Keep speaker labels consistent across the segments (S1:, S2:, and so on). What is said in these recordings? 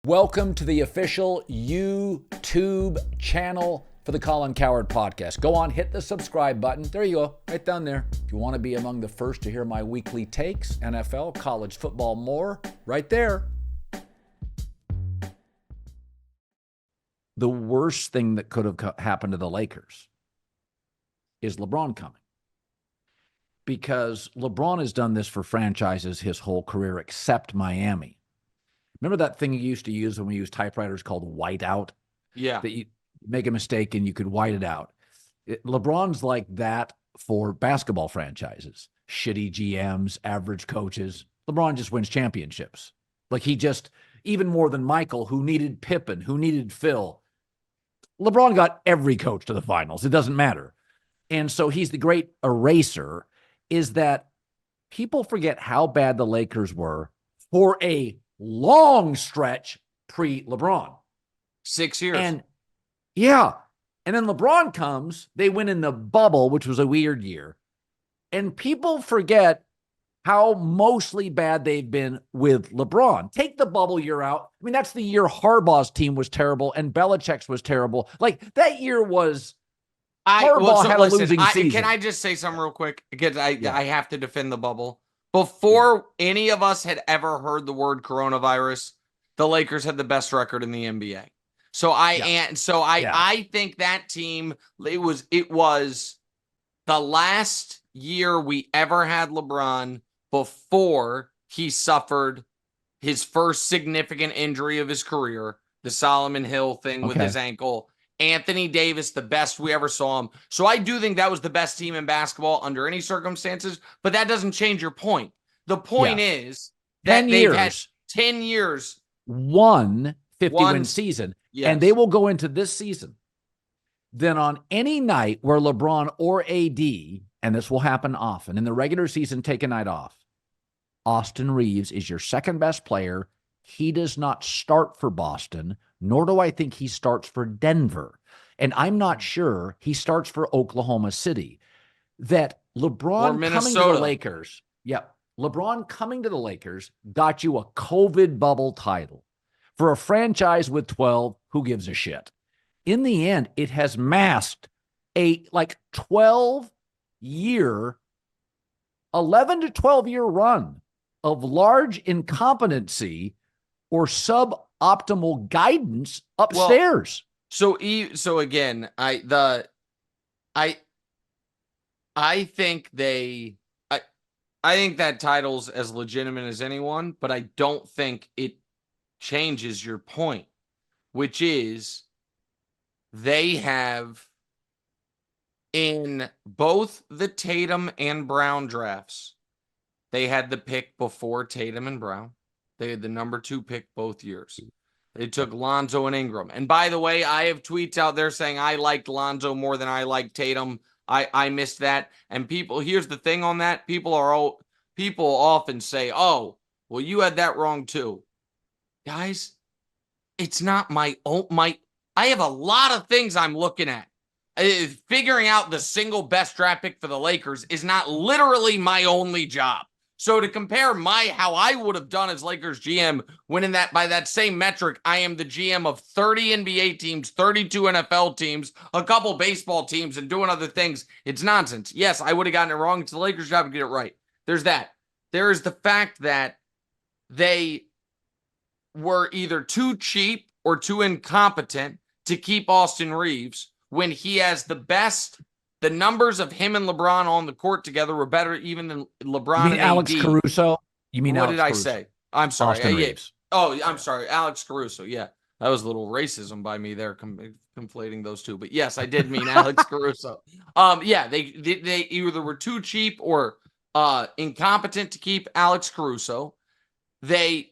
S1: Welcome to the official YouTube channel for the Colin Cowherd podcast. Go on, hit the subscribe button. There you go, right down there. If you want to be among the first to hear my weekly takes, NFL, college football, more, right there. The worst thing that could have happened to the Lakers is LeBron coming. Because LeBron has done this for franchises his whole career except Miami. Remember that thing you used to use when we used typewriters called whiteout?
S2: Yeah.
S1: That you make a mistake and you could white it out. LeBron's like that for basketball franchises. Shitty GMs, average coaches. LeBron just wins championships. Like he just, even more than Michael, who needed Pippen, who needed Phil. LeBron got every coach to the finals. It doesn't matter. And so he's the great eraser, is that people forget how bad the Lakers were for a long stretch pre-LeBron.
S2: 6 years.
S1: And yeah. And then LeBron comes, they win in the bubble, which was a weird year. And people forget how mostly bad they've been with LeBron. Take the bubble year out. I mean, that's the year Harbaugh's team was terrible and Belichick's was terrible. Like that year was Harbaugh had a losing season.
S2: Can I just say something real quick? Because I have to defend the bubble. Before any of us had ever heard the word coronavirus, the Lakers had the best record in the NBA. So I think that team, it was the last year we ever had LeBron before he suffered his first significant injury of his career, the Solomon Hill thing with his ankle. Anthony Davis, the best we ever saw him. So I do think that was the best team in basketball under any circumstances, but that doesn't change your point. The point is that they've had 10 years.
S1: One 50-win season, and they will go into this season. Then on any night where LeBron or AD, and this will happen often, in the regular season, take a night off, Austin Reeves is your second best player. He does not start for Boston, nor do I think he starts for Denver. And I'm not sure he starts for Oklahoma City. That LeBron coming to the Lakers, LeBron coming to the Lakers got you a COVID bubble title. For a franchise with 12, who gives a shit? In the end, it has masked a 11 to 12 year run of large incompetency or suboptimal guidance upstairs.
S2: So again, I think I think that title's as legitimate as anyone, but I don't think it changes your point, which is they have, in both the Tatum and Brown drafts, they had the pick before Tatum and Brown. They had the number 2 pick both years. They took Lonzo and Ingram. And by the way, I have tweets out there saying I liked Lonzo more than I liked Tatum. I missed that. And here's the thing on that. People often say, oh, well, you had that wrong too. Guys, it's not I have a lot of things I'm looking at. Figuring out the single best draft pick for the Lakers is not literally my only job. So to compare how I would have done as Lakers GM, when by that same metric, I am the GM of 30 NBA teams, 32 NFL teams, a couple baseball teams, and doing other things, it's nonsense. Yes, I would have gotten it wrong. It's the Lakers' job to get it right. There's that. There is the fact that they were either too cheap or too incompetent to keep Austin Reeves when he has the numbers of him and LeBron on the court together were better even than LeBron and
S1: Alex
S2: AD.
S1: Caruso? You mean
S2: what
S1: Alex
S2: did I
S1: Caruso?
S2: say? I'm sorry.
S1: Austin Reeves.
S2: Oh, I'm sorry. Alex Caruso. Yeah. That was a little racism by me there, conflating those two. But yes, I did mean Alex Caruso. They either were too cheap or incompetent to keep Alex Caruso. LeBron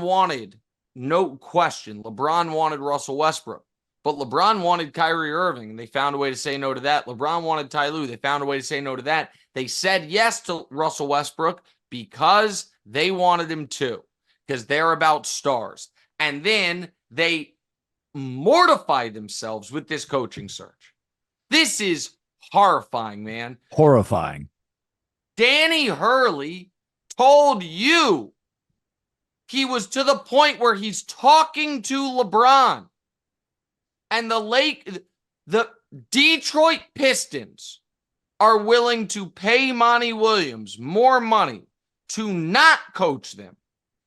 S2: wanted, no question, LeBron wanted Russell Westbrook. But LeBron wanted Kyrie Irving, and they found a way to say no to that. LeBron wanted Ty Lue. They found a way to say no to that. They said yes to Russell Westbrook because they wanted him to, because they're about stars. And then they mortified themselves with this coaching search. This is horrifying, man.
S1: Horrifying.
S2: Danny Hurley told you He was to the point where he's talking to LeBron. And the Detroit Pistons are willing to pay Monty Williams more money to not coach them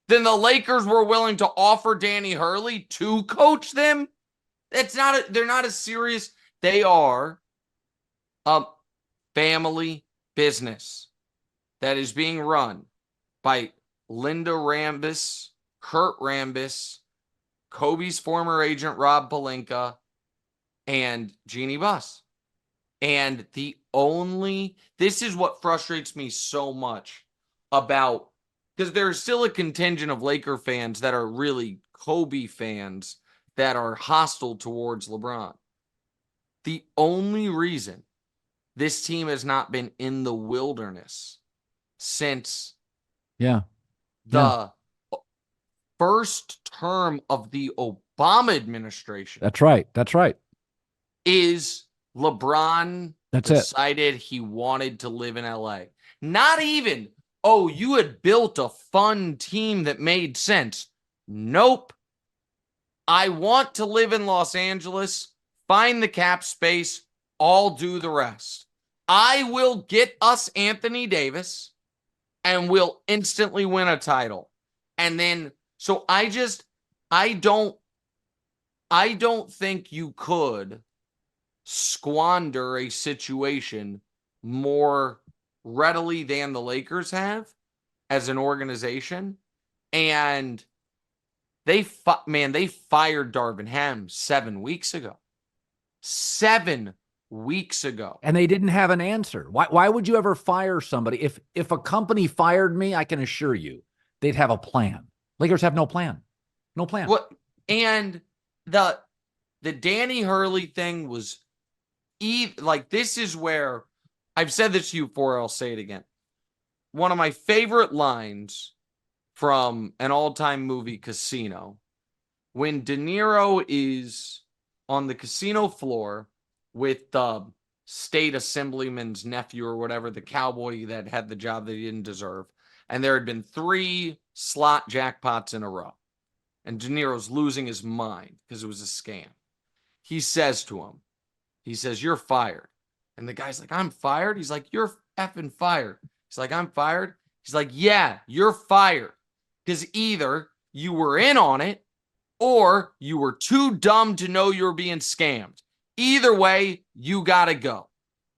S2: than the Lakers were willing to offer Danny Hurley to coach them. They're not as serious. They are a family business that is being run by Linda Rambis, Kurt Rambis, Kobe's former agent Rob Pelinka, and Jeannie Buss. And this is what frustrates me so much about, because there's still a contingent of Laker fans that are really Kobe fans that are hostile towards LeBron. The only reason this team has not been in the wilderness since the first term of the Obama administration.
S1: That's right.
S2: Is LeBron decided he wanted to live in LA. Not even, you had built a fun team that made sense. Nope. I want to live in Los Angeles, find the cap space, I'll do the rest. I will get us Anthony Davis and we'll instantly win a title. And then, so I don't think you could squander a situation more readily than the Lakers have as an organization. And they fired Darvin Ham 7 weeks ago. 7 weeks ago.
S1: And they didn't have an answer. Why would you ever fire somebody? If a company fired me, I can assure you they'd have a plan. Lakers have no plan. No plan.
S2: What? And the Danny Hurley thing was this is where I've said this to you before, I'll say it again. One of my favorite lines from an all-time movie, Casino, when De Niro is on the casino floor with the state assemblyman's nephew or whatever, the cowboy that had the job that he didn't deserve. And there had been 3 slot jackpots in a row. And De Niro's losing his mind because it was a scam. He says to him, you're fired. And the guy's like, I'm fired? He's like, you're effing fired. He's like, I'm fired? He's like, yeah, you're fired. Because either you were in on it or you were too dumb to know you were being scammed. Either way, you got to go.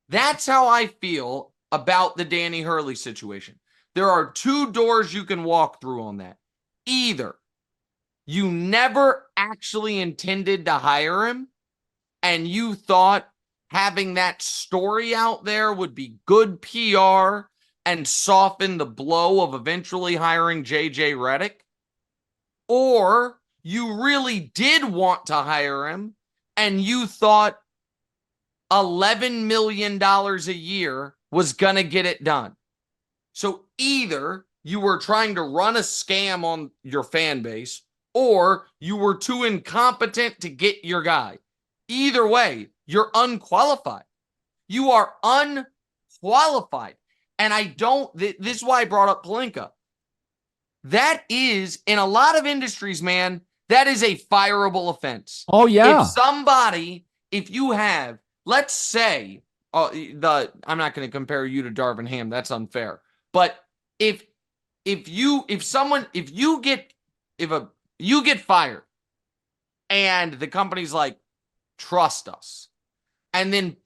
S2: That's how I feel about the Danny Hurley situation. There are 2 doors you can walk through on that. Either you never actually intended to hire him and you thought having that story out there would be good PR and soften the blow of eventually hiring JJ Redick, or you really did want to hire him and you thought $11 million a year was going to get it done. So either you were trying to run a scam on your fan base or you were too incompetent to get your guy. Either way, you're unqualified. You are unqualified. And this is why I brought up Pelinka. That is, in a lot of industries, man, that is a fireable offense.
S1: Oh, yeah.
S2: If you have, let's say, I'm not going to compare you to Darvin Ham. That's unfair. But if you get fired and the company's like, trust us, and then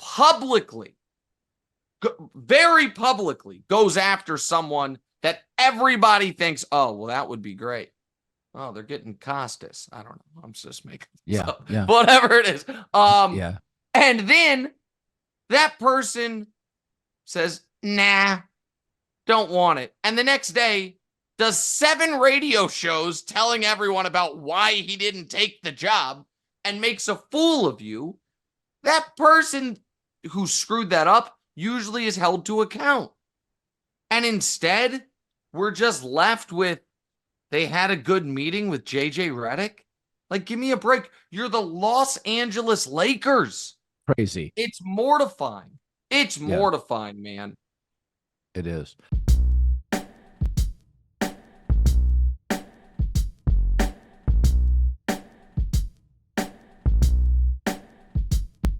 S2: very publicly goes after someone that everybody thinks, oh, well, that would be great. Oh, they're getting Costas. I don't know. I'm just making up. Whatever it is. And then that person says, nah, don't want it. And the next day does 7 radio shows telling everyone about why he didn't take the job and makes a fool of you. That person who screwed that up usually is held to account. And instead, we're just left with, they had a good meeting with JJ Redick. Like, give me a break. You're the Los Angeles Lakers.
S1: Crazy.
S2: It's mortifying. It's mortifying, man.
S1: It is.